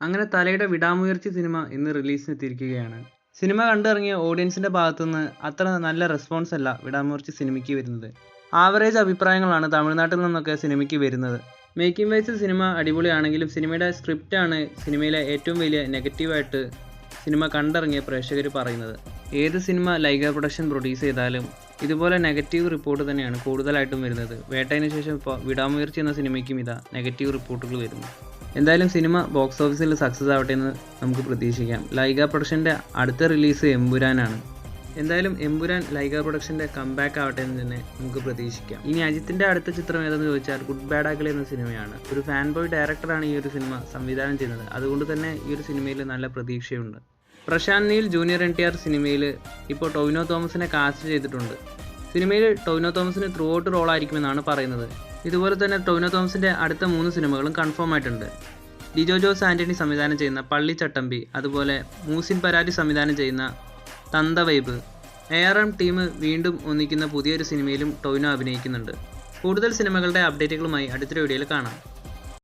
അങ്ങനെ തലയുടെ വിടാമുയർച്ചി സിനിമ ഇന്ന് റിലീസിനെത്തിയിരിക്കുകയാണ്. സിനിമ കണ്ടിറങ്ങിയ ഓഡിയൻസിന്റെ ഭാഗത്തുനിന്ന് അത്ര നല്ല റെസ്പോൺസ് അല്ല വിടാമുയർച്ചി സിനിമയ്ക്ക് വരുന്നത്. ആവറേജ് അഭിപ്രായങ്ങളാണ് തമിഴ്നാട്ടിൽ നിന്നൊക്കെ സിനിമയ്ക്ക് വരുന്നത്. മേക്കിംഗ് വൈസ് സിനിമ അടിപൊളിയാണെങ്കിലും സിനിമയുടെ സ്ക്രിപ്റ്റാണ് സിനിമയിലെ ഏറ്റവും വലിയ നെഗറ്റീവായിട്ട് സിനിമ കണ്ടിറങ്ങിയ പ്രേക്ഷകർ പറയുന്നത്. ഏത് സിനിമ ലൈഗ പ്രൊഡക്ഷൻ പ്രൊഡ്യൂസ് ചെയ്താലും ഇതുപോലെ നെഗറ്റീവ് റിപ്പോർട്ട് തന്നെയാണ് കൂടുതലായിട്ടും വരുന്നത്. വേട്ടയിന് ശേഷം ഇപ്പോൾ വിടാമുയർച്ചി എന്ന സിനിമയ്ക്കും ഇതാ നെഗറ്റീവ് റിപ്പോർട്ടുകൾ വരുന്നു. എന്തായാലും സിനിമ ബോക്സ് ഓഫീസിൽ സക്സസ് ആവട്ടെ എന്ന് നമുക്ക് പ്രതീക്ഷിക്കാം. ലൈഗ പ്രൊഡക്ഷൻ്റെ അടുത്ത റിലീസ് എമ്പുരാനാണ്. എന്തായാലും എമ്പുരാൻ ലൈഗ പ്രൊഡക്ഷൻ്റെ കംബാക്ക് ആവട്ടെ എന്ന് തന്നെ നമുക്ക് പ്രതീക്ഷിക്കാം. ഇനി അജിത്തിൻ്റെ അടുത്ത ചിത്രം ഏതെന്ന് ചോദിച്ചാൽ ഗുഡ് ബാഡ് അഗിളി എന്ന സിനിമയാണ്. ഒരു ഫാൻ ബോയ് ഡയറക്ടറാണ് ഈ ഒരു സിനിമ സംവിധാനം ചെയ്യുന്നത്. അതുകൊണ്ട് തന്നെ ഈ ഒരു സിനിമയിൽ നല്ല പ്രതീക്ഷയുണ്ട്. പ്രശാന്ത് നീൽ ജൂനിയർ NTR സിനിമയിൽ ഇപ്പോൾ ടൊവിനോ തോമസിനെ കാസ്റ്റ് ചെയ്തിട്ടുണ്ട്. സിനിമയിൽ ടൊവിനോ തോമസിന് ത്രൂ ഔട്ട് റോളായിരിക്കുമെന്നാണ് പറയുന്നത്. ഇതുപോലെ തന്നെ ടൊവിനോ തോമസിൻ്റെ അടുത്ത 3 സിനിമകളും കൺഫേം ആയിട്ടുണ്ട്. ലിജോ ജോസ് ആൻ്റണി സംവിധാനം ചെയ്യുന്ന പള്ളിച്ചട്ടമ്പി, അതുപോലെ മൂസിൻ പരാരി സംവിധാനം ചെയ്യുന്ന തന്തവൈബ്. ARM ടീം വീണ്ടും ഒന്നിക്കുന്ന പുതിയൊരു സിനിമയിലും ടൊവിനോ അഭിനയിക്കുന്നുണ്ട്. കൂടുതൽ സിനിമകളുടെ അപ്ഡേറ്റുകളുമായി അടുത്തൊരു വീഡിയോയിൽ കാണാം.